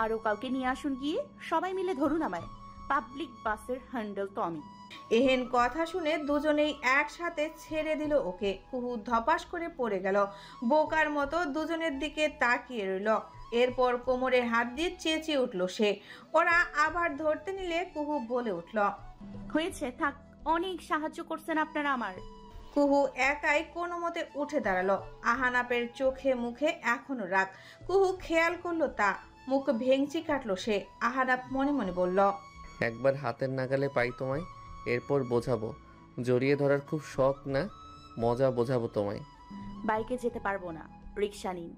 আরো কাউকে নিয়ে আসুন গিয়ে, সবাই মিলে ধরুন আমায়। পাবলিক বাসের হ্যান্ডেল তো আমি। এহেন কথা শুনে দুজনেই একসাথে ছেড়ে দিল ওকে। কুহু ধপাস করে পড়ে গেল। বোকার মতো দুজনের দিকে তাকিয়ে রইল। এরপর কোমরে হাত দিয়ে চেঁচিয়ে উঠল সে। ওরা আবার ধরতে নিলে কুহু বলে উঠল, হয়েছে, থাক, অনেক সাহায্য করছেন আপনারা আমার। কুহু একাই কোনো মতে উঠে দাঁড়ালো। আহানাপের চোখে মুখে এখনো রাগ। কুহু খেয়াল করলো তা। মুখ ভেঙচি কাটলো সে। আহানাপ মনে মনে বলল, একবার হাতের নাগালে পাই তোমায়, এরপর বোঝাবো। জড়িয়ে ধরার খুব শখ না, মজা বোঝাবো তোমায়। বাইকে যেতে পারবো না, রিক্সা নিন।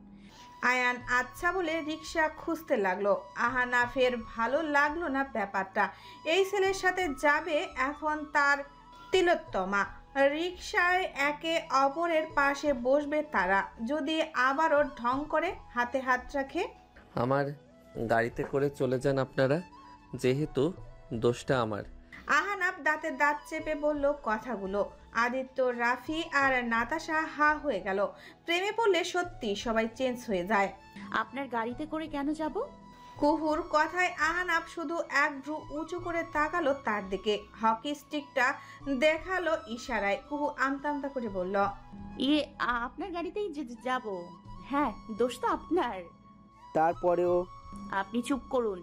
আয়ান আচ্ছা বলে রিক্সা খুঁজতে লাগলো। আহানাফের ভালো লাগলো না ব্যাপারটা। এই ছেলের সাথে যাবে এখন তার তিলোত্তমা। রিক্সায় একে অপরের পাশে বসবে তারা। যদি আবারও ঢং করে হাতে হাত রাখে। আমার গাড়িতে করে চলে যান আপনারা, যেহেতু দোষটা আমার। আহানাফ দাঁতে দাঁত চেপে বলল কথাগুলো। আদিত্য, রাফি আর নাতাশা হা হয়ে গেল। প্রেমে পড়লে সত্যি সবাই চেঞ্জ হয়ে যায়। আপনার গাড়িতে করে কেন যাব? কুহুর কথায় আহানাফ শুধু এক ভ্রু উঁচু করে তাকালো তার দিকে। হকি স্টিকটা দেখালো ইশারায়। কুহু আমতা আমতা করে বলল, আপনার গাড়িতেই যাব। হ্যাঁ, দোষ তো আপনার। তারপরেও আপনি চুপ করুন।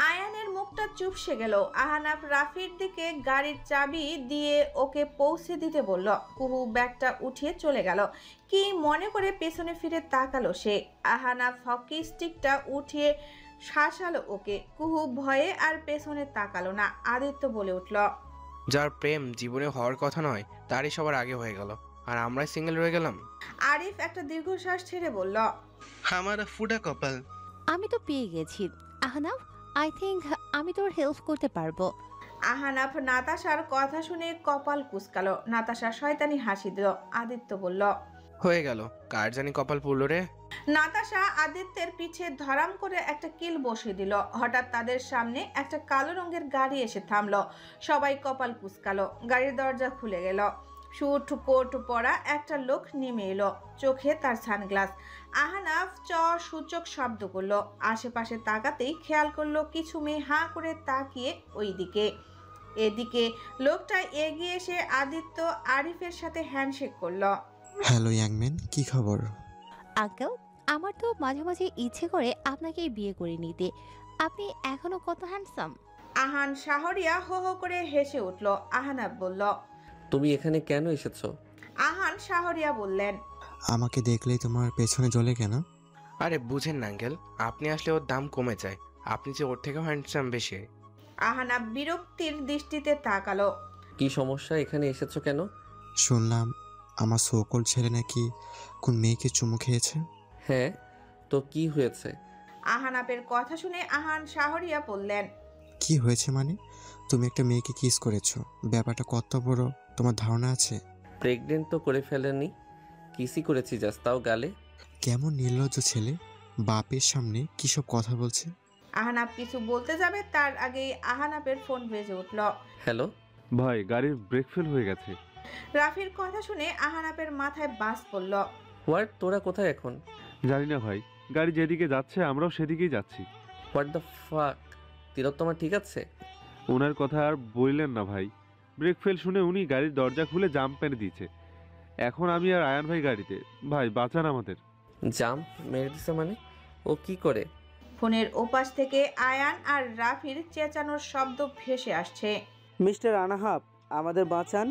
আয়ানের মুখটা চুপসে গেল। আহানাফ রাফির দিকে গাড়ির চাবি দিয়ে ওকে পৌঁছে দিতে বলল। কুহু ব্যাগটা উঠিয়ে চলে গেল। কি মনে করে পেছনে ফিরে তাকালো সে। আহানাফ হকি স্টিকটা উঠিয়ে শাসালো ওকে। কুহু ভয়ে আর পেছনে তাকালো না। আদিত্য বলে উঠল, যার প্রেম জীবনে হওয়ার কথা নয় তারই সবার আগে হয়ে গেল, আর আমরাই সিঙ্গেল রয়ে গেলাম। আরিফ একটা দীর্ঘশ্বাস ছেড়ে বলল, हमारा फूटा कपल। আমি তো পেয়ে গেছি। আহনাফ, আই থিংক আমি তোর হেল্প করতে পারবো। আহানাফ নাতাশার কথা শুনে কপাল কুঁচকালো। নাতাশা শয়তানি হাসি দিল। আদিত্য বলল, হয়ে গেল, কার জানি কপাল পুরলো রে। নাতাশা আদিত্যের পিছে ধরাম করে একটা কিল বসিয়ে দিল। হঠাৎ তাদের সামনে একটা কালো রঙের গাড়ি এসে থামলো। সবাই কপাল কুঁচকালো। গাড়ির দরজা খুলে গেল। শুট কোট পরা একটা লোক নেমে এলো। চোখে তার সানগ্লাস। আহানাফ সূচক শব্দ করলো। আশেপাশে তাকাতেই খেয়াল করলো কিছু মেয়ে হাঁ করে তাকিয়ে ওই দিকে। এদিকে লোকটা এগিয়ে এসে আদিত্য আরিফের সাথে হ্যান্ডশেক করলো। হ্যালো ইয়াংম্যান, কি খবর? আঙ্কেল, আমার তো মাঝে মাঝে ইচ্ছে করে আপনাকে বিয়ে করে নিতে। আপনি এখনো কত হ্যান্ডসাম। আহান শাহরিয়া হো হো করে হেসে উঠল। আহানাফ বলল, তুমি এখানে কেন এসেছো? আহান শাহরিয়া বললেন, আমাকে দেখলেই তোমার পেছনে জ্বলে কেন? আরে বুঝেন না আঙ্কেল, আপনি আসলে ওর দাম কমে যায়। আপনি যে ওর থেকেও হ্যান্ডসাম বেশি। আহানাফ বিরক্তির দৃষ্টিতে তাকালো। কি সমস্যা, এখানে এসেছো কেন? শুনলাম আমার সকল ছেলে নাকি কোন মেয়েকে চুমু খেয়েছে। হ্যাঁ, তো কি হয়েছে? আহানাফের কথা শুনে আহান শাহরিয়া বললেন, কি হয়েছে মানে? তুমি একটা মেয়েকে কিস করেছো, ব্যাপারটা কত বড় তোমার ধারণা আছে? প্রেগনেন্ট তো করে ফেলেনি, কিসই করেছি জাস্ট, তাও গালে। কেমন নির্লজ্জ ছেলে, বাপের সামনে কি সব কথা বলছে। আহানাফ কিছু বলতে যাবে তার আগেই আহানাফের ফোন বেজে উঠল। হ্যালো ভাই, গাড়ির ব্রেক ফেল হয়ে গেছে। রাফির কথা শুনে আহানাফের মাথায় বাজ পড়ল। হোয়াট, তোরা কোথায় এখন? জানি না ভাই, গাড়ি যেদিকে যাচ্ছে আমরাও সেদিকেই যাচ্ছি। হোয়াট দ্য ফাক, তিলোত্তমা ঠিক আছে? ওনার কথা আর বললেন না ভাই, ব্রেক ফেল শুনে উনি গাড়ির দরজা খুলে জাম্প মেরে দিয়েছে। এখন আমি আর আয়ান ভাই গাড়িতে। ভাই বাঁচান আমাদের। জাম্প মেরে দিছে মানে? ও কি করে? ফোনের ওপাশ থেকে আয়ান আর রাফির চেঁচানোর শব্দ ভেসে আসছে। মিস্টার আনাহাব, আমাদের বাঁচান।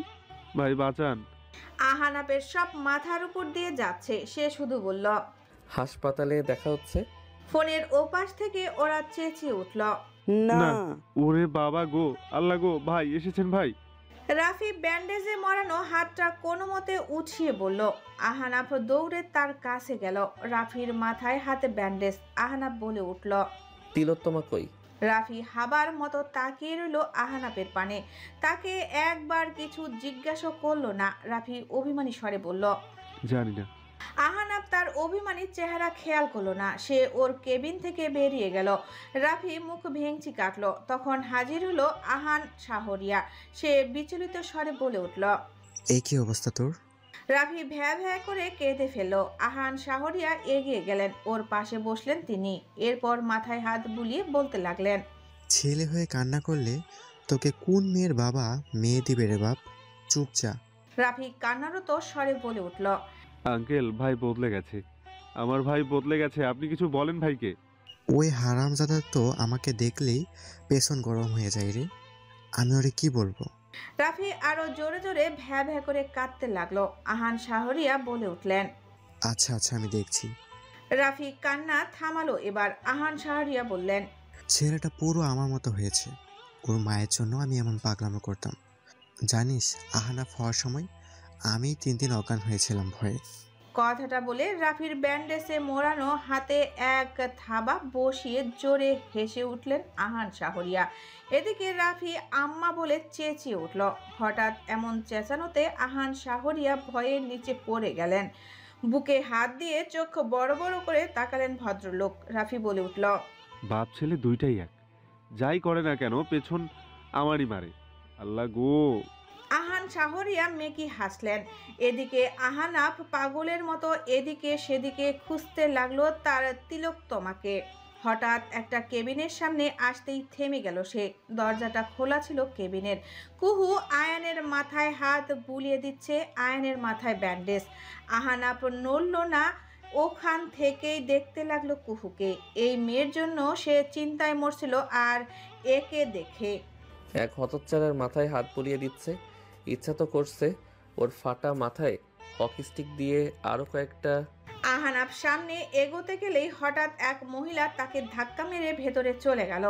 ভাই বাঁচান। আহানাফের সব মাথার উপর দিয়ে যাচ্ছে। সে শুধু বলল, হাসপাতালে দেখা হচ্ছে। ফোনের ওপাশ থেকে ওরা চেঁচিয়ে উঠল, না। ওরে বাবা গো, আল্লাহ গো, ভাই এসেছেন ভাই। রাফি ব্যান্ডেজে মরানো হাতটা কোনো মতে উঠিয়ে বলল। আহানাফ দৌড়ে তার কাছে গেল। রাফির মাথায় হাতে ব্যান্ডেজ। আহানাফ বলে উঠল, তিলোত্তমা কই? রাফি হাবার মতো তাকিয়ে রইল আহানাফের পানে। তাকে একবার কিছু জিজ্ঞাসা করলো না। রাফি অভিমানী স্বরে বলল, জানি না। আহানাফ তার অভিমানী চেহারা খেয়াল করলো না। সে ওর কেবিন থেকে বেরিয়ে গেল। রাফি মুখ ভেঙচি কাটলো। তখন হাজির হলো আহান শাহরিয়া। সে বিচলিত স্বরে বলে উঠল, এই কি অবস্থা তোর? রাফি ভ্যা ভ্যা করে কেঁদে ফেলল। আহান শাহরিয়া এগিয়ে গেলেন, ওর পাশে বসলেন তিনি। এরপর মাথায় হাত বুলিয়ে বলতে লাগলেন, ছেলে হয়ে কান্না করলে তোকে কোন মেয়ের বাবা মেয়ে দিবে রে বাপ? চুপ যা। রাফি কান্নারত স্বরে বলে উঠল, আঙ্কেল, ভাই বদলে গেছে, আমার ভাই বদলে গেছে, আপনি কিছু বলেন ভাইকে। ওই হারামজাদা তো আমাকে দেখলেই পেছন গরম হয়ে যায় রে, আমি ওরে কি বলবো? রাফি আরো জোরে জোরে ভ্যা ভ্যা করে কাঁদতে লাগলো। আহান শাহরিয়া বলে উঠলেন, আচ্ছা আচ্ছা আমি দেখছি। রাফি কান্না থামালো। এবার আহান শাহরিয়া বললেন, ছেলেটা পুরো আমার মতো হয়েছে। ওর মায়ের জন্য আমি এমন পাগলামো করতাম। জানিস, আহানাফ হওয়ার সময় আমি 3 দিন অজ্ঞান হয়েছিলাম ভয়ে। কথাটা বলে রাফির ব্যান্ডেজে মোড়ানো হাতে এক থাবা বসিয়ে জোরে হেসে উঠলেন আহান শাহরিয়া। এদিকে রাফি আম্মা বলে চেঁচিয়ে উঠল। হঠাৎ এমন চেঁচানোতে আহান শাহরিয়া ভয়ে নিচে পড়ে গেলেন। বুকে হাত দিয়ে চোখ বড় বড় করে তাকালেন ভদ্রলোক। রাফি বলে উঠল, বাপ ছেলে দুইটাই এক, যাই করে না কেন পেছন আমারই মারে। আল্লাহ গো। আহান শাহরিয়া মেকি হাসলেন। এদিকে আহানাফ পাগলের মতো এদিকে সেদিকে খুঁজতে লাগলো তার তিলোত্তমাকে। হঠাৎ একটা কেবিনের সামনে আসতেই থেমে গেল সে। দরজাটা খোলা ছিল কেবিনের। কুহু আয়ানের মাথায় হাত বুলিয়ে দিচ্ছে, আয়ানের মাথায় ব্যান্ডেজ। আহানাফ নড়ল না, ওখান থেকেই দেখতে লাগলো কুহুকে। এই মেয়ের জন্য সে চিন্তায় মরছিল, আর একে দেখে এক হতচ্ছাড়ার মাথায় হাত বুলিয়ে দিচ্ছে। ইচ্ছা তো করছে ওর ফাটা মাথায় হকি স্টিক দিয়ে আরো কয়েকটা। আহানাফ সামনে এগোতে গেলেই হঠাৎ এক মহিলা তাকে ধাক্কা মেরে ভেতরে চলে গেল।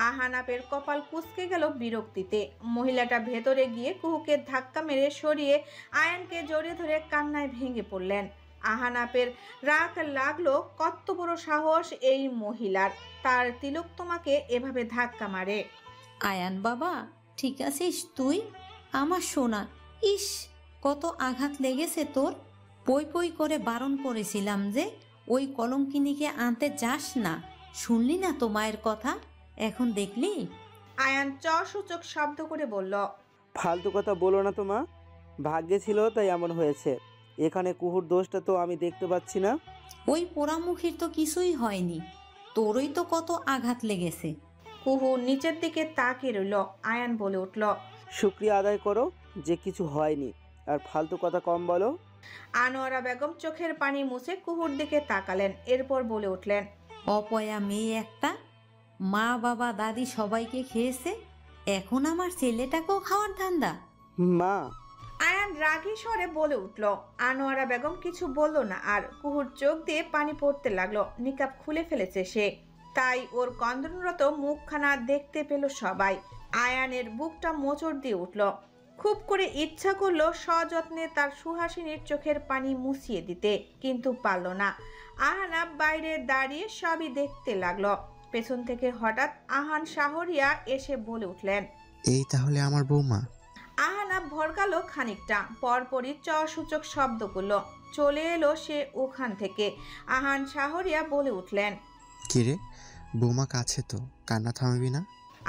আহানাফের কপাল কুঁচকে গেল বিরক্তিতে। মহিলাটা ভেতরে গিয়ে কুহুকে ধাক্কা মেরে সরিয়ে আয়ানকে জড়িয়ে ধরে কান্নায় ভেঙে পড়লেন। আহানাফের রাগ লাগলো, কত বড় সাহস এই মহিলার, তার তিলোত্তমাকে এভাবে ধাক্কা মারে। আয়ান বাবা, ঠিক আছিস তুই? আমার সোনা, ইস কত আঘাত লেগেছে তোর। পই পই করে বারণ করেছিলাম যে ওই কলঙ্কিনীকে আনতে যাস না, শুনলি না তো মায়ের কথা? এখন দেখলি? আয়ান সূচক শব্দ করে বলল, ফালতু কথা বলো না তো মা, ভাগ্যে ছিল তাই এমন হয়েছে। এখানে কুহুর দোষটা তো আমি দেখতে পাচ্ছি না। ওই পোড়ামুখীর তো কিছুই হয়নি, তোরই তো কত আঘাত লেগেছে। কুহু নিচের দিকে তাকিয়ে রইল। আয়ান বলে উঠল, শুক্রিয়া আদায় করো যে কিছু হয়নি, আর ফালতু কথা কম বলো। আনোয়ারা বেগম চোখের পানি মুছে কুহুর দিকে তাকালেন। এরপর বলে উঠলেন, অপয়া মেয়ে একটা, মা বাবা দাদি সবাইকে খেয়েছে, এখন আমার ছেলেটাকেও খাওয়ার ধান্দা। মা। আয়ান রাগী স্বরে বলে উঠল। আনোয়ারা বেগম কিছু বলল না, আর কুহুর চোখ দিয়ে পানি পড়তে লাগলো। নিকাব খুলে ফেলেছে সে, তাই ওর কন্দনরত মুখখানা দেখতে পেল সবাই। আয়ানের বুকটা মোচড় দিয়ে উঠল। খুব করে ইচ্ছা করলো সযত্নে তার সুহাসিনীর চোখের পানি মুছিয়ে দিতে, কিন্তু পারল না। আহানাফ বাইরে দাঁড়িয়ে সবই দেখতে লাগলো। পেছন থেকে হঠাৎ আহান শাহরিয়া এসে বলে উঠলেন, এই তাহলে আমার বৌমা? আহানাফ ভরকালো খানিকটা, পরপরই সূচক শব্দ করলো। চলে এলো সে ওখান থেকে। আহান শাহরিয়া বলে উঠলেন, কিরে বৌমা কাছে তো, কান্না থামাবি না?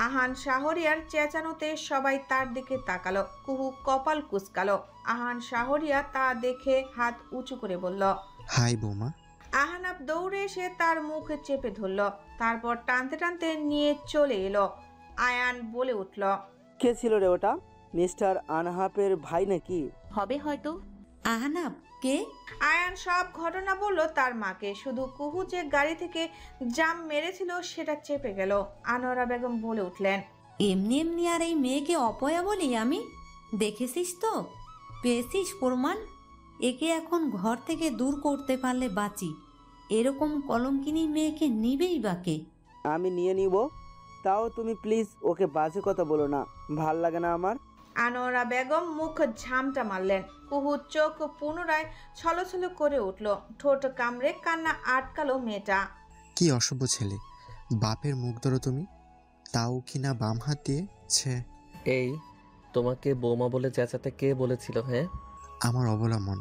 আহান শাহরিয়ার চেঁচানোতে সবাই তার দিকে তাকালো। কুহু কপাল কুঁচকালো। আহান শাহরিয়া তা দেখে হাত উঁচু করে বলল, হাই বৌমা। আহানাফ দৌড়ে এসে তার মুখ চেপে ধরল, তারপর টানতে টানতে নিয়ে চলে এলো। আয়ান বলে উঠল, কে ছিল রে ওটা? মিস্টার আনহাপের ভাই নাকি? হবে হয়তো। আহানাফ কে? আয়ান সব ঘটনা বলল তার মাকে। শুধু কুহু যে গাড়ি থেকে জাম মেরেছিল সেটা চেপে গেল। আনোয়ারা বেগম বলে উঠলেন, এমনি এমনি আর এই মেয়েকে অপয়া বলি আমি? দেখেছিস তো, পেয়েছিস প্রমাণ? একে এখন ঘর থেকে দূর করতে পারলে বাঁচি, এরকম কলঙ্কিনী মেয়েকে নিবেই বাকে। আমি নিয়ে নিব, তাও তুমি প্লিজ ওকে বাজে কথা বলো না, ভাল লাগে না আমার। আনোয়ারা বেগম মুখ ঝামটা মারলেন। কুহুর চোখ পুনরায় ছলছল করে উঠল। ঠোঁট কামড়ে কান্না আটকালো মেয়েটা। কি অসভ্য ছেলে, বাপের মুখ ধরো তুমি, তাও কিনা বাম হাত দিয়ে। ছে, এই তোমাকে বৌমা বলে চেঁচাতে কে বলেছিল? হ্যাঁ, আমার অবলা মন।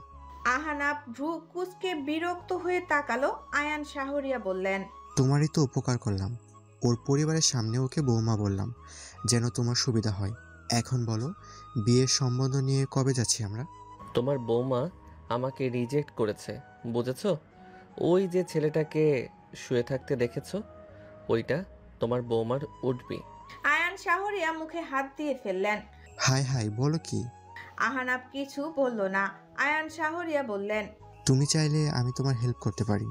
আহানাফ ভ্রু কুঁচকে বিরক্ত হয়ে তাকালো। আয়ান শাহরিয়া বললেন, তোমারই তো উপকার করলাম, ওর পরিবারের সামনে ওকে বৌমা বললাম যেন তোমার সুবিধা হয়। এখন বলো, বিয়ের সম্বন্ধ নিয়ে কবে যাচ্ছি আমরা? তোমার বৌমা আমাকে রিজেক্ট করেছে, বুঝেছো? ওই যে ছেলেটাকে শুয়ে থাকতে দেখেছো, ওইটা তোমার বৌমার উঠবি। আয়ান শাহরিয়া মুখে হাত দিয়ে ফেললেন। হাই হাই, বলো কি? আহানাব কিছু বলল না। আয়ান শাহরিয়া বললেন, তুমি চাইলে আমি তোমার হেল্প করতে পারি।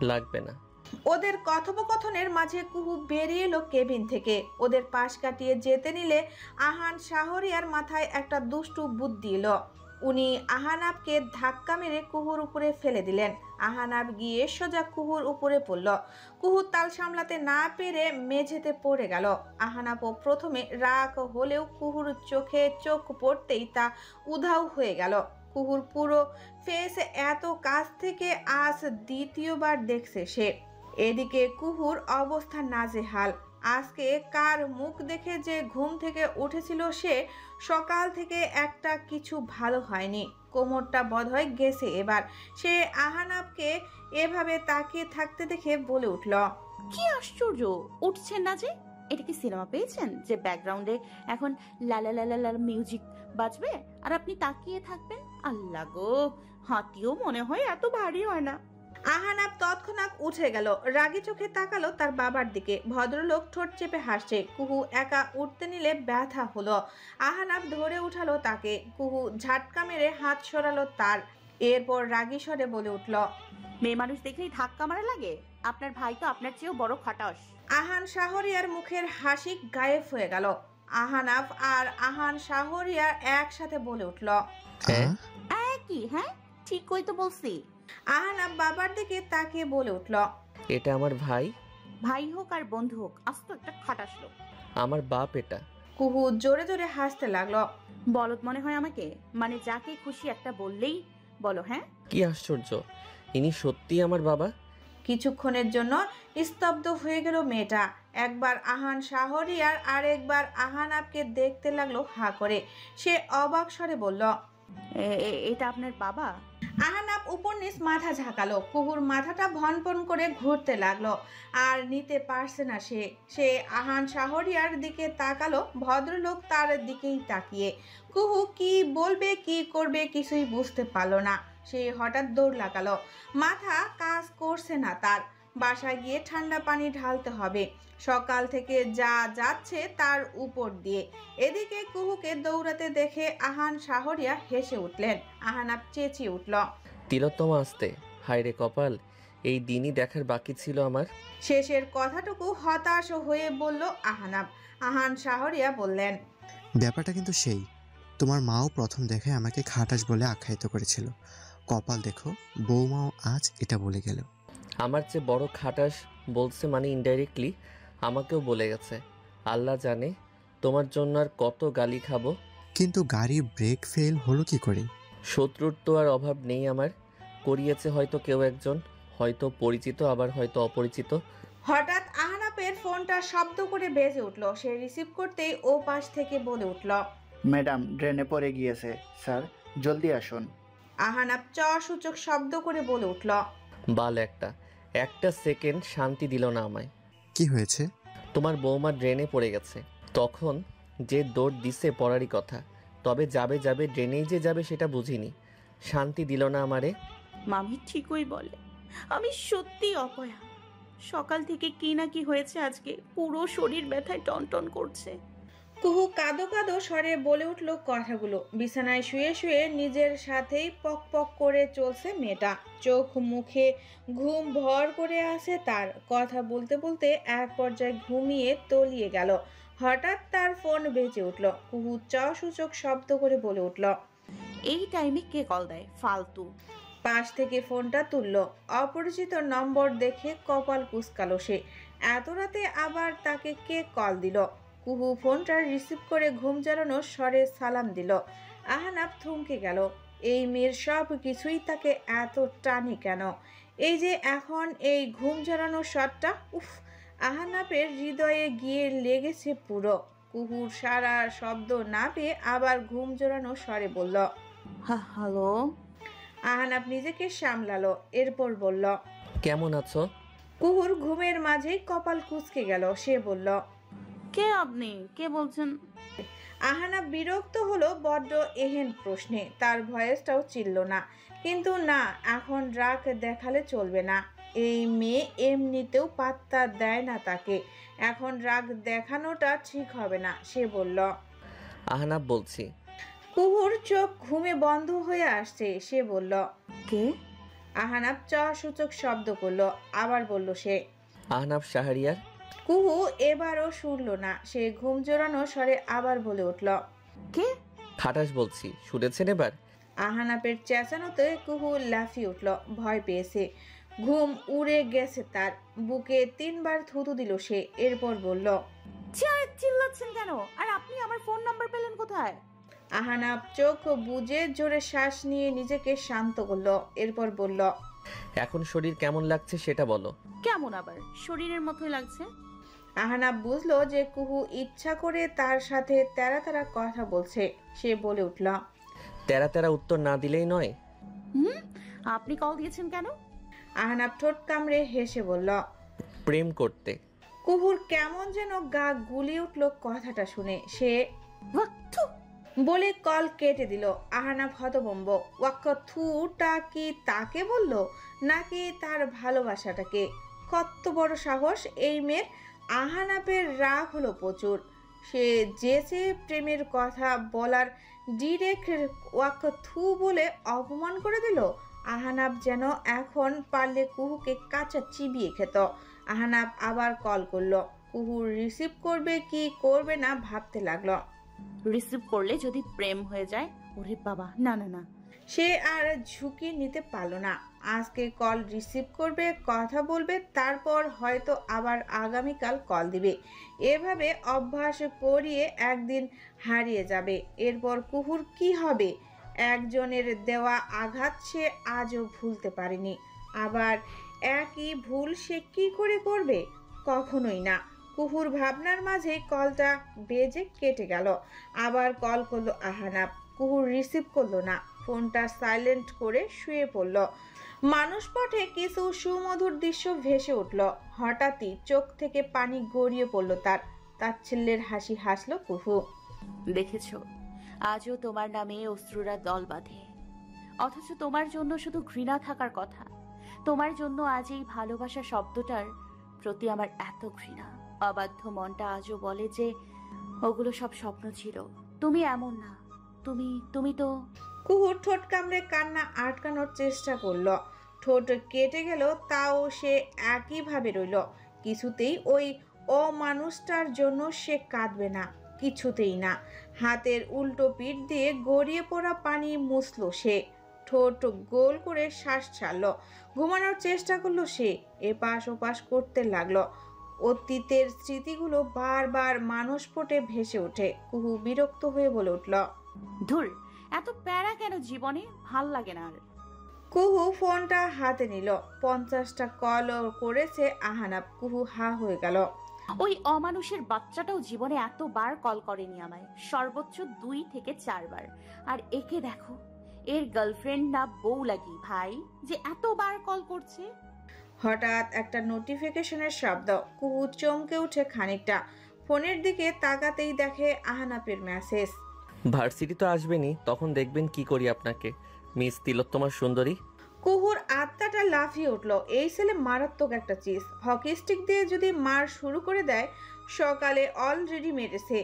লাগবে না। ওদের কথোপকথনের মাঝে কুহু বেরিয়ে এলো কেবিন থেকে। ওদের পাশ কাটিয়ে যেতে নিলে আহান শাহরিয়ার মাথায় একটা দুষ্টু বুদ্ধি এলো। উনি আহানাবকে ধাক্কা মেরে কুহুর উপরে ফেলে দিলেন। আহানাব গিয়ে সোজা কুহুর উপরে পড়ল। কুহু তাল সামলাতে না পেরে মেঝেতে পড়ে গেল। আহানাবও প্রথমে রাগ হলেও কুহুর চোখে চোখ পড়তেই তা উধাও হয়ে গেল। কুহুর পুরো ফেস এত কাছ থেকে আজ দ্বিতীয়বার দেখছে সে। এদিকে কুহুর অবস্থা নাজেহাল। আজকে কার মুখ দেখে যে ঘুম থেকে উঠেছিল সে, সকাল থেকে একটা কিছু ভালো হয়নি। কোমরটা বোধহয় গেছে এবার। সে আহানাবকে এভাবে তাকিয়ে থাকতে দেখে বলে উঠল, কি আশ্চর্য, উঠছেন না যে? এটা কি সিনেমা পেয়েছেন যে ব্যাকগ্রাউন্ডে এখন লালা লালা লালা মিউজিক বাজবে আর আপনি তাকিয়ে থাকবেন? আল্লাহ গো, হাতিও মনে হয় এত ভারী হয় না। আহানাব তৎক্ষণাৎ উঠে গেল। রাগী চোখে তাকালো তার বাবার দিকে। ভদ্রলোক ঠোঁট চেপে হাসছে। কুহু একা উঠতে নিলে ব্যথা হলো। আহানাব ধরে উঠালো তাকে। কুহু ঝাটকা মেরে হাত সরালো তার। এরপর রাগী স্বরে বলে উঠল, মেয়ে মানুষ দেখলেই ধাক্কা মারা লাগে? আপনার ভাই তো আপনার চেয়েও বড় খাটাস। আহান শাহরিয়ার মুখের হাসি গায়েব হয়ে গেল। আহানাব আর আহান শাহরিয়ার একসাথে বলে উঠল, কি? হ্যাঁ, ঠিকই তো বলছি। আহানাব বাবার দিকে তাকিয়ে বলে উঠল, এটা আমার ভাই। ভাই হোক আর বন্ধু হোক, আস্ত একটা খাটাস লোক। আমার বাপ এটা। কুহু জোরে জোরে হাসতে লাগলো। বলদ মনে হয় আমাকে? মানে যাকে খুশি একটা বললেই বলো হ্যাঁ? কি আশ্চর্য, ইনি সত্যি আমার বাবা? কিছুক্ষণের জন্য স্তব্ধ হয়ে গেল মেয়েটা। একবার আহান শাহরিয়ার আর একবার আহানাবকে দেখতে লাগলো হা করে। সে অবাক স্বরে বলল, এটা আপনার বাবা? আহানাব উপর নিচ মাথা ঝাঁকালো। কুহুর মাথাটা ভনভন করে ঘুরতে লাগলো। আর নিতে পারছে না সে আহান শাহরিয়ার দিকে তাকালো। ভদ্রলোক তার দিকেই তাকিয়ে। কুহু কি বলবে কি করবে কিছুই বুঝতে পারলো না। সে হঠাৎ দৌড় লাগালো। মাথা কাজ করছে না তার। বাসায় গিয়ে ঠান্ডা পানি ঢালতে হবে। সকাল থেকে যা যাচ্ছে তার উপর দিয়ে। এদিকে কুহুকে দৌড়াতে দেখে আহান শাহরিয়া হেসে উঠলেন। আহানাব চেঁচিয়ে উঠল, তিলোত্তমা আসতে। হায় রে কপাল, এই দিনই দেখার বাকি ছিল আমার। শেষের কথাটুকু হতাশ হয়ে বলল আহানাব। আহান শাহরিয়া বললেন, ব্যাপারটা কিন্তু সেই, তোমার মাও প্রথম দেখায় আমাকে খাটাস বলে আখ্যায়িত করেছিল। কপাল দেখো, বৌমাও আজ এটা বলে গেল। আমার চেয়ে বড় খাটাস বলছে মানে ইনডাইরেক্টলি আমাকেও বলে গেছে। আল্লাহ জানে তোমার জন্য আর কত গালি খাবো। কিন্তু গাড়ি ব্রেক ফেল হলো কি করে? শত্রুর তো আর অভাব নেই আমার। করিয়েছে হয়তো কেউ একজন, হয়তো পরিচিত আবার হয়তো অপরিচিত। হঠাৎ আহানাবের ফোনটা শব্দ করে বেজে উঠল। সে রিসিভ করতেই ও পাশ থেকে বলে উঠল, ম্যাডাম ড্রেনে পড়ে গিয়েছে স্যার, জলদি আসুন। আহানাব চ সূচক শব্দ করে বলে উঠল, বাল একটা সেকেন্ড শান্তি দিল না আমায়। কি হয়েছে? তোমার বৌমা ড্রেনে পড়ে গেছে। তখন যে দৌড় দিছে পড়ারই কথা, তবে যাবে ড্রেনেই যে যাবে সেটা বুঝিনি। শান্তি দিল না আমারে। মামি ঠিকই বলে, আমি সত্যি অপয়া। সকাল থেকে কি না কি হয়েছে আজকে, পুরো শরীর ব্যথায় টনটন করছে। কুহু কাঁদো কাঁদো স্বরে বলে উঠল কথাগুলো। বিছানায় শুয়ে শুয়ে নিজের সাথেই পক পক করে চলছে মেয়েটা। চোখ মুখে ঘুম ভর করে আছে তার। কথা বলতে বলতে এক পর্যায়ে ঘুমিয়ে তলিয়ে গেল। হঠাৎ তার ফোন বেজে উঠল। কুহু চ সূচক শব্দ করে বলে উঠল, এই টাইমে কে কল দেয় ফালতু? পাশ থেকে ফোনটা তুলল। অপরিচিত নম্বর দেখে কপাল কুঁচকালো সে। এত রাতে আবার তাকে কে কল দিল? কুহু ফোনটা রিসিভ করে ঘুম জ্বালানোর স্বরে সালাম দিল। আহানাব থমকে গেল। এই মেয়ের সব কিছুই তাকে এত টানে কেন? এই যে এখন এই ঘুম জ্বালানোর স্বরটা, উফ! আহানাবের হৃদয়ে গিয়ে লেগেছে পুরো। কুহুর সারা শব্দ না পেয়ে আবার ঘুম জড়ানো স্বরে বলল, হ্যালো। আহানাব নিজেকে সামলালো। এরপর বলল, কেমন আছো? কুহুর ঘুমের মাঝেই কপাল কুঁচকে গেল। সে বলল, কে আপনি? কে বলছেন? আহানাব বিরক্ত হলো বড্ড এহেন প্রশ্নে। তার ভয়েসটাও চিল্ল না। কিন্তু না, এখন রাগ দেখালে চলবে না। এই মেয়ে এমনিতেও পাত্তা দেয় না তাকে, এখন রাগ দেখানোটা ঠিক হবে না। সে বলল, আহনাব বলছি। কুহুর চোখ ঘুমে বন্ধ হয়ে আসছে। সে বলল, কে? আহানাব সূচক শব্দ করলো। আবার বলল সে, আহনাব শাহরিয়ার। কুহু এবারও শুনল না। সে ঘুম জোড়ানো স্বরে আবার বলে উঠল, কে? খাটাস বলছি, শুনেছেন এবার? আহানাপের চেঁচানোতে কুহু লাফিয়ে উঠল। ভয় পেয়েছে, ঘুম উড়ে গেছে তার। বুকে 3 বার থুতু দিল সে। এরপর বলল, চিল্লাচ্ছেন কেন? আর আপনি আমার ফোন নাম্বার পেলেন কোথায়? আহানাব চোখ বুজে জোরে শ্বাস নিয়ে নিজেকে শান্ত করলো। এরপর বলল, এখন শরীর কেমন লাগছে সেটা বলো। কেমন আবার? শরীরের মতোই লাগছে। আহানাব বুঝলো যে কুহু ইচ্ছা করে তার সাথে তেরা তেরা কথা বলছে। সে বলে উঠল, তেরা তেরা উত্তর না দিলেই নয়। আপনি কল দিয়েছেন কেন? আহানাব ঠোঁট কামড়ে হেসে বলল, প্রেম করতে। কুহুর কেমন যেন গা গুলিয়ে উঠল কথাটা শুনে। সে বলে কল কেটে দিল। আহানাব হতভম্ব। ওয়াক্কাথুটা কি তাকে বলল, নাকি তার ভালোবাসাটাকে? কত বড় সাহস এই মেয়ের! আহানাবের রাগ হলো প্রচুর। সে যেচে প্রেমের কথা বলার ডিরেক্ট ওয়াক্কাথু বলে অপমান করে দিল। আহানাব যেন এখন পারলে কুহুকে কাঁচা চিবিয়ে খেত। আহানাব আবার কল করলো। কুহু রিসিভ করবে কি করবে না ভাবতে লাগলো। রিসিভ করলে যদি প্রেম হয়ে যায়, ওরে বাবা, না না না। সে আর ঝুঁকি নিতে পারলো না। আজকে কল রিসিভ করবে, কথা বলবে, তারপর হয়তো আবার আগামীকাল কল দিবে। এভাবে অভ্যাস করিয়ে একদিন হারিয়ে যাবে। এরপর কুহুর কি হবে? একজনের দেওয়া আঘাত সে আজও ভুলতে পারেনি। আবার একই ভুল সে কি করে করবে? কখনোই না। কুহুর ভাবনার মাঝে কলটা বেজে কেটে গেল। আবার কল করলো আহানাব। কুহুর রিসিভ করলো না। ফোনটা সাইলেন্ট করে শুয়ে পড়ল। মানুষ পথে কিছু সুমধুর দৃশ্য ভেসে উঠল। হঠাৎই চোখ থেকে পানি গড়িয়ে পড়ল তার। তাচ্ছিল্যের হাসি হাসল কুহু। দেখেছ, আজও তোমার নামে অশ্রুরা দল বাঁধে, অথচ তোমার জন্য শুধু ঘৃণা থাকার কথা। তোমার জন্য আজ এই ভালোবাসা শব্দটার প্রতি আমার এত ঘৃণা। অবাধ্য মনটা আজও বলে যে ওগুলো সব স্বপ্ন ছিল। তুমি এমন না, তুমি তো। কুহুর ঠোঁট কামড়ে কান্না আটকানোর চেষ্টা করলো। ঠোঁট কেটে গেল, তাও সে একইভাবে রইল। কিছুতেই ওই অমানুষটার জন্য সে কাঁদবে না, কিছুতেই না। হাতের উল্টো পিঠ দিয়ে গড়িয়ে পড়া পানি মুছল সে। ঠোঁট গোল করে শ্বাস ছাড়ল। ঘুমানোর চেষ্টা করলো সে। এপাশ ওপাশ করতে লাগলো। অতীতের স্মৃতিগুলো বারবার মানসপটে ভেসে ওঠে। কুহু বিরক্ত হয়ে বলে উঠল, ধুর, এত প্যারা কেন জীবনে? ভাল লাগে না আর। কুহু ফোনটা হাতে নিল। 50টা কল করেছে আহানাব। কুহু হা হয়ে গেল। ওই অমানুষের বাচ্চাটাও জীবনে এতবার কল করেনি আমায়, সর্বোচ্চ 2 থেকে 4 বার। আর একে দেখো, এর গার্লফ্রেন্ড না বউ লাগি ভাই, যে এতবার কল করছে। হঠাৎ একটা নোটিফিকেশনের শব্দ। কুহু চমকে উঠে খানিকটা। ফোনের দিকে তাকাতেই দেখে আহানাপের মেসেজ। ভার্সিটি তো আসবেনি, তখন দেখবেন কি করি আপনাকে, মিস তিলোত্তমা সুন্দরী। কুহুর আত্মাটা লাফিয়ে উঠল। এই ছেলে মারাত্মক একটা চিজ। হকি স্টিক দিয়ে যদি মার শুরু করে দেয়, সকালে অলরেডি মেরেছে।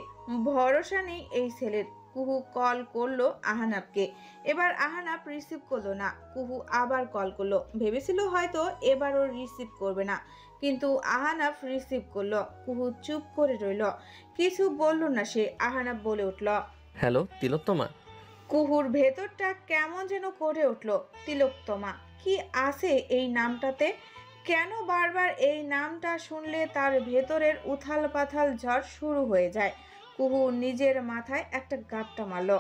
ভরসা নেই এই ছেলের। কুহু কল করলো আহানাবকে। এবার আহানাব রিসিভ করলো না। কুহু আবার কল করলো। ভেবেছিল হয়তো এবারও রিসিভ করবে না, কিন্তু আহানাব রিসিভ করলো। কুহু চুপ করে রইল, কিছু বলল না সে। আহানাব বলে উঠল, হ্যালো তিলোত্তমা। কুহুর ভেতরটা কেমন যেন করে উঠল। তিলোত্তমা, কি আছে এই নামটাতে? কেন বারবার এই নামটা শুনলে তার ভেতরের উথাল পাথাল ঝড় শুরু হয়ে যায়? কুহু নিজের মাথায় একটা গাঁটটা মারল।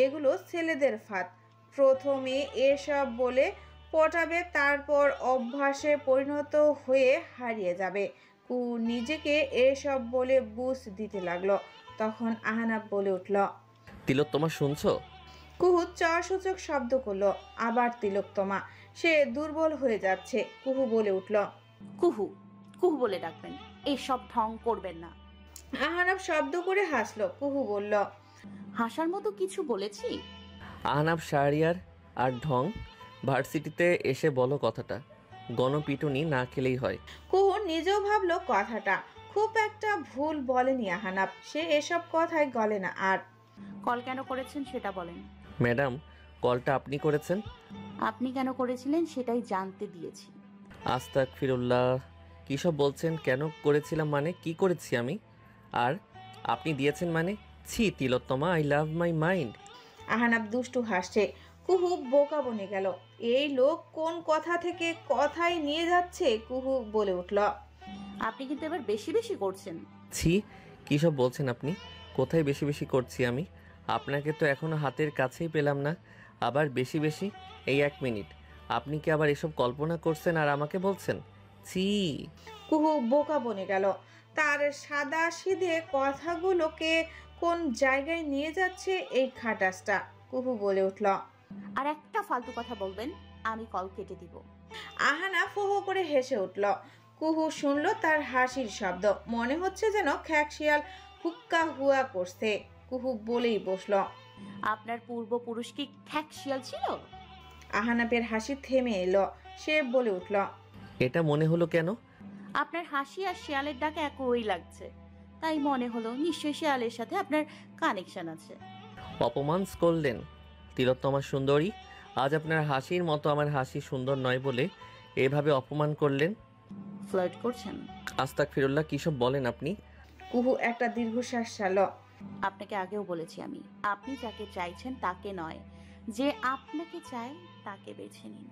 এগুলো ছেলেদের ফাঁদ। প্রথমে এসব বলে পটাবে, তারপর অভ্যাসে পরিণত হয়ে হারিয়ে যাবে। কুহু নিজেকে এসব বলে বুঝ দিতে লাগলো। তখন আহানাব বলে উঠল, তিলোত্তমা শুনছো? কুহু সূচক শব্দ করলো। আবার তিলোত্তমা। সে দুর্বল হয়ে যাচ্ছে। কুহু বলে উঠল, কুহু কুহু বলে ডাকবেন, এসব ঢং করবেন না। আহানাব শব্দ করে হাসলো। কুহু বলল, হাসার মতো কিছু বলেছি? আহনাব শাহরিয়ার আর ঢং ভার্সিটিতে এসে বলো কথাটা, গণপিটুনি না খেলেই হয়। কুহু নিজেও ভাবলো কথাটা খুব একটা ভুল বলেনি আহানাব। সে এসব কথায় গলে না আর। কল কেন করেছেন সেটা বলেন। ম্যাডাম, কলটা আপনি করেছেন। আপনি কেন করেছিলেন সেটাই জানতে দিয়েছি। আস্তাগফিরুল্লাহ, কী সব বলছেন? কেন করেছিলাম মানে কি করেছি আমি? আর আপনি দিয়েছেন মানে? ছি তিলোত্তমা, আই লাভ মাই মাইন্ড। আহানাব দুষ্টু হাসছে। কুহু বোকা বনে গেল। এই লোক কোন কথা থেকে কথাই নিয়ে যাচ্ছে। কুহু বলে উঠল, আপনি কিন্তু এবার বেশি বেশি করছেন। ছি, কী সব বলছেন আপনি? কোথায় বেশি বেশি করছি আমি? আপনাকে তো এখনো হাতের কাছেই পেলাম না, আবার বেশি বেশি? এই 1 মিনিট, আপনি কি আবার এসব কল্পনা করছেন আর আমাকে বলছেন? ছি। কুহু বোকা বনে গেল। তার সাদা সিধে কথাগুলোকে কোন জায়গায় নিয়ে যাচ্ছে এই খাটাসটা। কুহু বলে উঠল, আর একটা ফালতু কথা বলবেন, আমি কল কেটে দিব। আহানা ফো ফো করে হেসে উঠল। কুহু শুনল তার হাসির শব্দ। মনে হচ্ছে যেন খ্যাকশিয়াল হুক্কা হুয়া করছে। কুহু বলেই বসল, আপনার পূর্বপুরুষ কি খ্যাকশিয়াল ছিল? আহানাবের হাসি থেমে এলো। সে বলে উঠল, এটা মনে হলো কেন? আপনার হাসি আর শিয়ালের ডাকে একই লাগছে, তাই মনে হলো নিশ্চয়ই শিয়ালের সাথে আপনার কানেকশন আছে। অপমান করলেন তিলোত্তমা সুন্দরী। আজ আপনার হাসির মতো আমার হাসি সুন্দর নয় বলে এভাবে অপমান করলেন। ফ্লার্ট করছেন? আস্তাগফিরুল্লাহ, কী সব বলেন আপনি? কুহু একটা দীর্ঘশ্বাস ছাড়ল। আপনাকে আগেও বলেছি আমি, আপনি যাকে চাইছেন তাকে নয়, যে আপনাকে চায় তাকে বেছে নিন।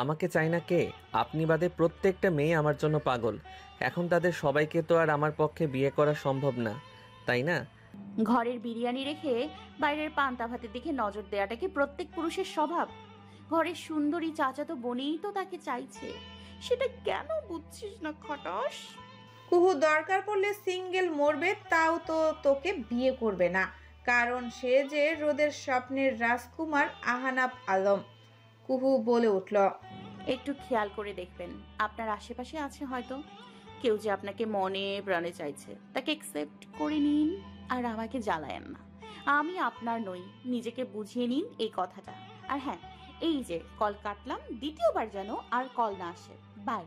আমাকে চাই না কে? আপনি বাদে প্রত্যেকটা মেয়ে আমার জন্য পাগল। এখন তাদের সবাইকে তো আর আমার পক্ষে বিয়ে করা সম্ভব না, তাই না? ঘরের বিরিয়ানি রেখে বাইরের পান্তা ভাতের দিকে নজর দেওয়াটা কি প্রত্যেক পুরুষের স্বভাব? ঘরের সুন্দরী চাচাতো বোনেই তো তাকে চাইছে, সেটা কেন বুঝছিস না খটাস? কুহু দরকার পড়লে সিঙ্গেল মরবে, তাও তো তোকে বিয়ে করবে না, কারণ সে যে রোদের স্বপ্নের রাজকুমার আহানাব আলম। কুহু বলে উঠল, একটু খেয়াল করে দেখবেন, আপনার আশেপাশে আছে হয়তো কেউ যে আপনাকে মনে প্রাণে চাইছে, তাকে অ্যাকসেপ্ট করে নিন আর আমাকে জ্বালায়েন না। আমি আপনার নই, নিজেকে বুঝিয়ে নিন এই কথাটা। আর হ্যাঁ, এই যে কল কাটলাম, দ্বিতীয়বার যেন আর কল না আসে। বাই।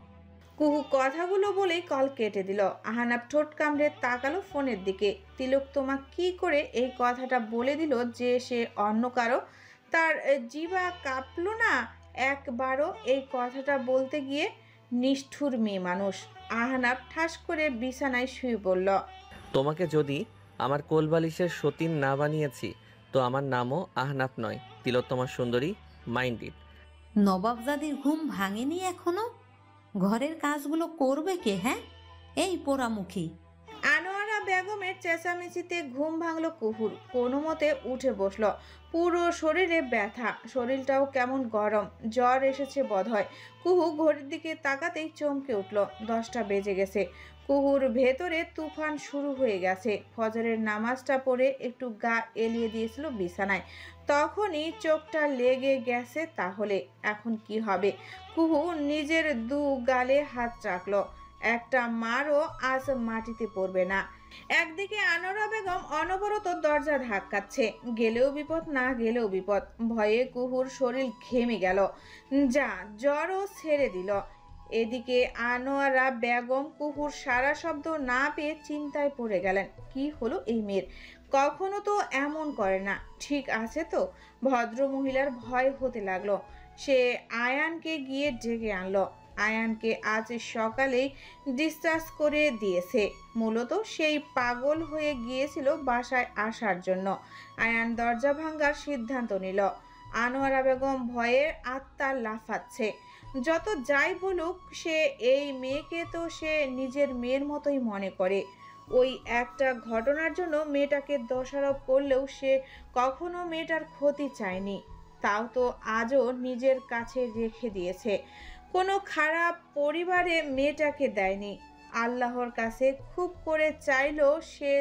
কুহু কথাগুলো বলেই কল কেটে দিল। আহানাব ঠোঁট কামড়ে তাকালো ফোনের দিকে। তিলোত্তমা কি করে এই কথাটা বলে দিল যে সে অন্য কারো? তার জিভা কাঁপলো না একবারও এই কথাটা বলতে গিয়ে? নিষ্ঠুর মেয়ে মানুষ। আহানাব ঠাস করে বিছানায় শুয়ে পড়ল। তোমাকে যদি আমার কোলবালিশের সতীন না বানিয়েছি তো আমার নামও আহনাফ নয়, তিলোত্তমা সুন্দরী। Mind it. নবাবজাদির ঘুম ভাঙেনি এখনো? ঘরের কাজগুলো করবে কে? হ্যাঁ, এই পোড়ামুখী। আনোয়ারা বেগমের চেঁচামেচিতে ঘুম ভাঙলো কুহুর। কোনো মতে উঠে বসলো। পুরো শরীরে ব্যথা, শরীরটাও কেমন গরম, জ্বর এসেছে বোধহয়। কুহু ঘড়ির দিকে তাকাতেই চমকে উঠল। 10টা বেজে গেছে। কুহুর ভেতরে তুফান শুরু হয়ে গেছে। ফজরের নামাজটা পড়ে একটু গা এলিয়ে দিয়েছিল বিছানায়, তখনই চোখটা লেগে গেছে। তাহলে এখন কি হবে? কুহু নিজের দু গালে হাত রাখলো। একটা মারও আজ মাটিতে পড়বে না। একদিকে আনোয়ারা বেগম অনবরত দরজা ধাক্কাচ্ছে। গেলেও বিপদ, না গেলেও বিপদ। ভয়ে কুহুর শরীর ঘেমে গেল, যা জ্বরও ছেড়ে দিল। এদিকে আনোয়ারা বেগম কুহুর সারা শব্দ না পেয়ে চিন্তায় পড়ে গেলেন। কি হলো এই মেয়ের? কখনো তো এমন করে না, ঠিক আছে তো? ভদ্র মহিলার ভয় হতে লাগলো। সে আয়ানকে গিয়ে ডেকে আনলো। আয়ানকে আজ সকালেই ডিসচার্জ করে দিয়েছে। মূলত সেই পাগল হয়ে গিয়েছিল বাসায় আসার জন্য। আয়ান দরজা ভাঙার সিদ্ধান্ত নিল। আনোয়ারা বেগম ভয়ে আত্মা লাফাচ্ছে। যত যাই বলুক, সে এই মেয়েকে তো সে নিজের মেয়ের মতোই মনে করে। ওই একটা ঘটনার জন্য মেয়েটাকে দোষারোপ করলেও সে কখনো মেয়েটার ক্ষতি চায়নি। তাও তো আজও নিজের কাছে রেখে দিয়েছে। কোনো খারাপ পরিবারে মেয়েটাকে দেয়নি। আল্লাহর কাছে খুব করে চাইলো সে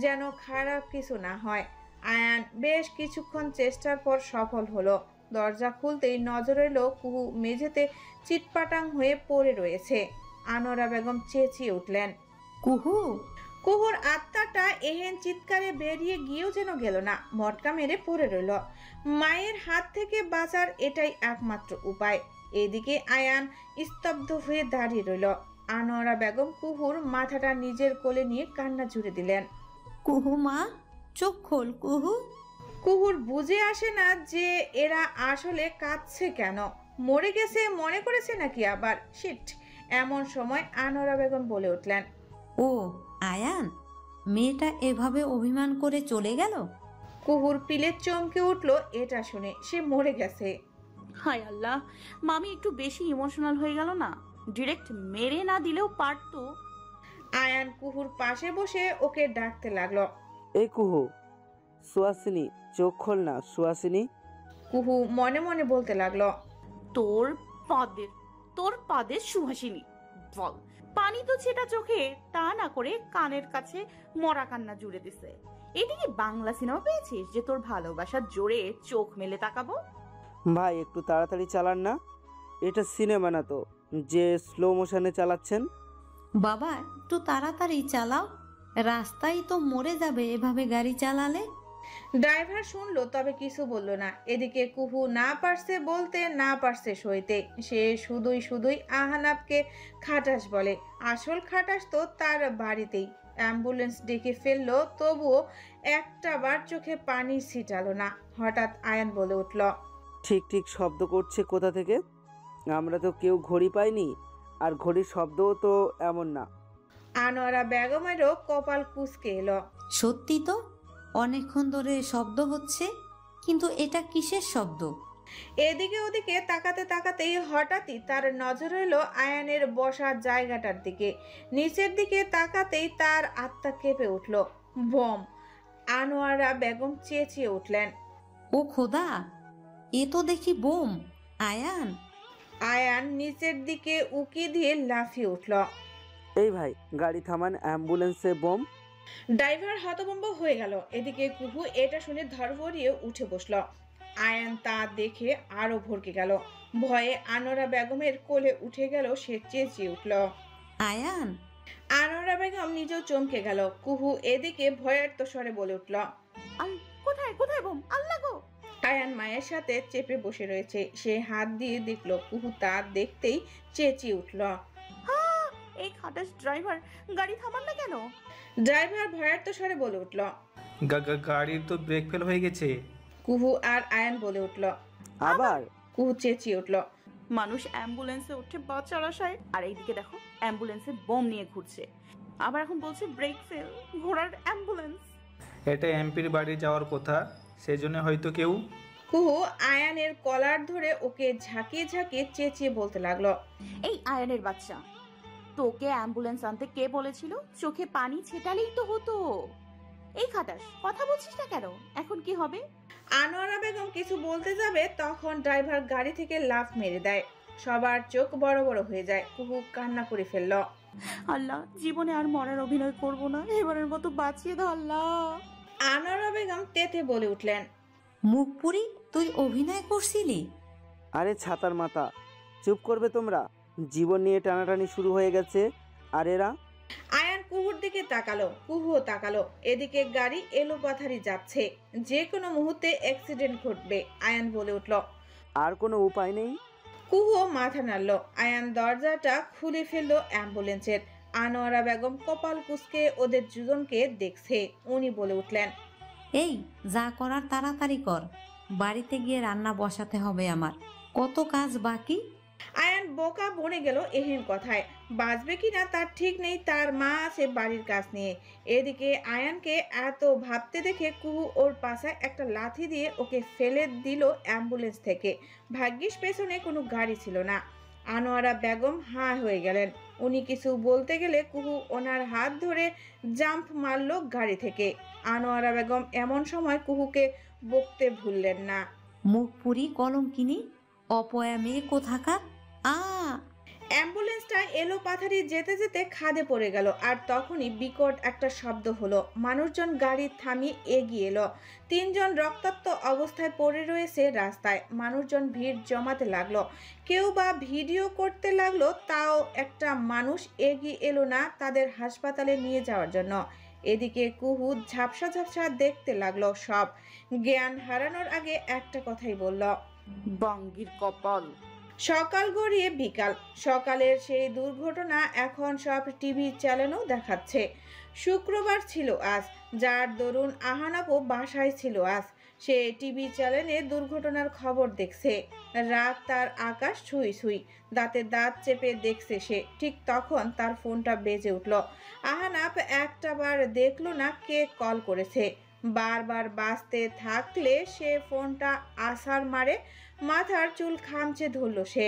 যেন খারাপ কিছু না হয়। আয়ান বেশ কিছুক্ষণ চেষ্টার পর সফল হলো। দরজা খুলতেই নজর এলো কুহু মেঝেতে চিটপাটাং হয়ে পড়ে রয়েছে। আনোয়ারা বেগম চেঁচিয়ে উঠলেন, কুহু! কুহুর আত্মাটা এহেন চিৎকারে বেরিয়ে গিয়েও যেন গেল না, মটকা মেরে পড়ে রইল। মায়ের হাত থেকে বাঁচার এটাই একমাত্র উপায়। এদিকে আয়ান স্তব্ধ হয়ে দাঁড়িয়ে রইল। আনোয়ারা বেগম কুহুর মাথাটা নিজের কোলে নিয়ে কান্না জুড়ে দিলেন। কুহু মা, চোখ খোল কুহু। কুহুর বুঝে আসে না যে এরা আসলে কাঁদছে কেন। মরে গেছে মনে করেছে নাকি আবার? শিট! এমন সময় আনোয়ারা বেগম বলে উঠলেন, ও আয়ান, মেয়েটা এভাবে অভিমান করে চলে গেল? কুহুর পিলে চমকে উঠল এটা শুনে। সে মরে গেছে। হায় আল্লাহ, মামি একটু বেশি ইমোশনাল হয়ে গেল না? ডিরেক্ট মেরে না দিলেও পারতো। আয়ান কুহুর পাশে বসে ওকে ডাকতে লাগলো। এই কুহু, সুহাসিনী, চোখ খোল না সুহাসিনী। কুহু মনে মনে বলতে লাগলো, তোর পাদের সুহাসিনী বল। পানি তো ছেটা চোখে, তা না করে কানের কাছে মরা কান্না জুড়ে দিছে। এদিকে বাংলা সিনেমা পেয়েছিস যে তোর ভালোবাসার জোরে চোখ মেলে তাকাবো? ভাই একটু তাড়াতাড়ি চালান না, এটা সিনেমা না তো যে স্লো মোশনে চালাচ্ছেন। বাবা একটু তাড়াতাড়ি চালাও, রাস্তায় তো মরে যাবে এভাবে গাড়ি চালালে। ড্রাইভার শুনলো তবে কিছু বলল না। এদিকে কুহু না পারছে বলতে, না পারছে সইতে। সে শুধুই আহনাবকে খাটাস বলে। আসল খাটাস তো তার বাড়িতেই। অ্যাম্বুলেন্স ডেকে ফেললো, তবুও একটা বার চোখে পানি ছিটালো না। হঠাৎ আয়ান বলে উঠল, ঠিক ঠিক শব্দ করছে কোথা থেকে? আমরা তো কেউ ঘড়ি পাইনি, আর ঘড়ির শব্দও তো এমন না। আনোয়ারা বেগমেরও কপাল কুঁচকে এলো। সত্যি তো, অনেকক্ষণ ধরে শব্দ হচ্ছে, কিন্তু এটা কিসের শব্দ? এদিকে ওদিকে তাকাতে তাকাতেই হঠাৎই তার নজর হলো আয়ানের বসার জায়গাটার দিকে। নিচের দিকে তাকাতেই তার আত্মা কেঁপে উঠল। বম! আনোয়ারা বেগম চেঁচিয়ে উঠলেন, ও খোদা, এ তো দেখি বোম! আয়ান! আয়ান নিচের দিকে উকি দিয়ে লাফিয়ে উঠল। এই ভাই, গাড়ি থামান, অ্যাম্বুলেন্সে বোম। ড্রাইভার হতভম্ব হয়ে গেল। এদিকে কুহু এটা শুনে ধরফরিয়ে উঠে বসলো। আয়ান তা দেখে আরো ভরকে গেল। ভয়ে আনোয়ারা বেগমের কোলে উঠে গেল। সে চেঁচিয়ে উঠল, আয়ান! আনোয়ারা বেগম নিজেও চমকে গেল। কুহু এদিকে ভয়ার্ত স্বরে বলে উঠল, কোথায় কোথায় বোম? আল্লাহ গো! আয়ান মায়ের সাথে চেপে বসে রয়েছে। সে হাত দিয়ে দেখলো। কুহু তা দেখতেই চেঁচিয়ে উঠল, এই খাটাস ড্রাইভার, গাড়ি থামান না কেন? ড্রাইভার ভয়ার্ত স্বরে বলে উঠল, গাড়ির তো ব্রেক ফেল হয়ে গেছে। কুহু আর আয়ান বলে উঠল, আবার? কুহু চেঁচিয়ে উঠল, মানুষ অ্যাম্বুলেন্সে উঠে বাঁচার আশায়, আর এইদিকে দেখো অ্যাম্বুলেন্সে বোম নিয়ে ঘুরছে। আবার এখন বলছে ব্রেক ফেল। ঘোড়ার অ্যাম্বুলেন্স! এটা এমপির বাড়ি যাওয়ার কথা, সেজন্য হয়তো কেউ। কুহু আয়ানের কলার ধরে ওকে ঝাঁকিয়ে ঝাঁকিয়ে চেঁচিয়ে বলতে লাগলো, এই আয়ানের বাচ্চা, তোকে অ্যাম্বুলেন্স আনতে কে বলেছিল? চোখে পানি ছেটালেই তো হতো। এই খাটাস, কথা বলছিস না কেন? এখন কি হবে? আনোয়ারা বেগম কিছু বলতে যাবে, তখন ড্রাইভার গাড়ি থেকে লাফ মেরে দেয়। সবার চোখ বড় বড় হয়ে যায়। কুহু কান্না করে ফেলল, আল্লাহ, জীবনে আর মরার অভিনয় করব না, এবারের মতো বাঁচিয়ে দাও আল্লাহ। আনোয়ারা বেগম তেতে বলে উঠলেন, মুখপুরি, তুই অভিনয় করছিলি? আরে ছাতার মাথা, চুপ করবে তোমরা? জীবন নিয়ে টানাটানি শুরু হয়ে গেছে, আর এরা? আয়ান কুহুর দিকে তাকালো। কুহুও তাকালো। এদিকে গাড়ি এলোপাথারি যাচ্ছে, যে কোনো মুহূর্তে অ্যাক্সিডেন্ট ঘটবে। আয়ান বলে উঠল, আর কোনো উপায় নেই? কুহুও মাথা নাড়ল। আয়ান দরজাটা খুলে ফেললো অ্যাম্বুলেন্সের। আনোয়ারা বেগম কপাল কুঁচকে ওদের দুজনকে দেখছে। উনি বলে উঠলেন, এই যা করার তাড়াতাড়ি কর, বাড়িতে গিয়ে রান্না বসাতে হবে আমার, কত কাজ বাকি। আয়ান বোকা বনে গেল এহেন কথায়। বাঁচবে কিনা তার ঠিক নেই। তার মা আছে বাড়ির কাজ নিয়ে। এদিকে আয়ানকে এত ভাবতে দেখে কুহু ওর পাশায় একটা লাথি দিয়ে ওকে ফেলে দিল অ্যাম্বুলেন্স থেকে। ভাগ্যিস পেছনে কোনো গাড়ি ছিল না। আনোয়ারা বেগম হাঁ হয়ে গেলেন। উনি কিছু বলতে গেলে কুহু ওনার হাত ধরে জাম্প মারল গাড়ি থেকে। আনোয়ারা বেগম এমন সময় কুহুকে বকতে ভুললেন না। মুখপুরি কলঙ্কিনী, অপয়া মেয়ে কোথাকার! অ্যাম্বুলেন্সটা এলো পাথারি যেতে যেতে খাদে পড়ে গেল। আর তখনই বিকট একটা শব্দ হলো। মানুষজন গাড়ি থামিয়ে এগিয়ে এলো। 3 জন রক্তাক্ত অবস্থায় পড়ে রয়েছে রাস্তায়। মানুষজন ভিড় জমাতে লাগলো, কেউ বা ভিডিও করতে লাগলো। তাও একটা মানুষ এগিয়ে এলো না তাদের হাসপাতালে নিয়ে যাওয়ার জন্য। এদিকে কুহু ঝাপসা ঝাপসা দেখতে লাগলো সব। জ্ঞান হারানোর আগে একটা কথাই বলল, বাঙ্গির কপাল। সকাল গড়িয়ে বিকাল। সকালের সেই দুর্ঘটনা এখন সব টিভি চ্যানেলও দেখাচ্ছে। শুক্রবার ছিল আজ, যার দরুন আহানাপও বাসায় ছিল আজ। সে টিভি চ্যানেলে দুর্ঘটনার খবর দেখছে। রাত তার আকাশ ছুঁই ছুঁই, দাঁতে দাঁত চেপে দেখছে সে। ঠিক তখন তার ফোনটা বেজে উঠল। আহানাপ একটাবার দেখলো না কে কল করেছে। বারবার বাজতে থাকলে সে ফোনটা আছাড় মারে। মাথার চুল খামচে ধরল সে।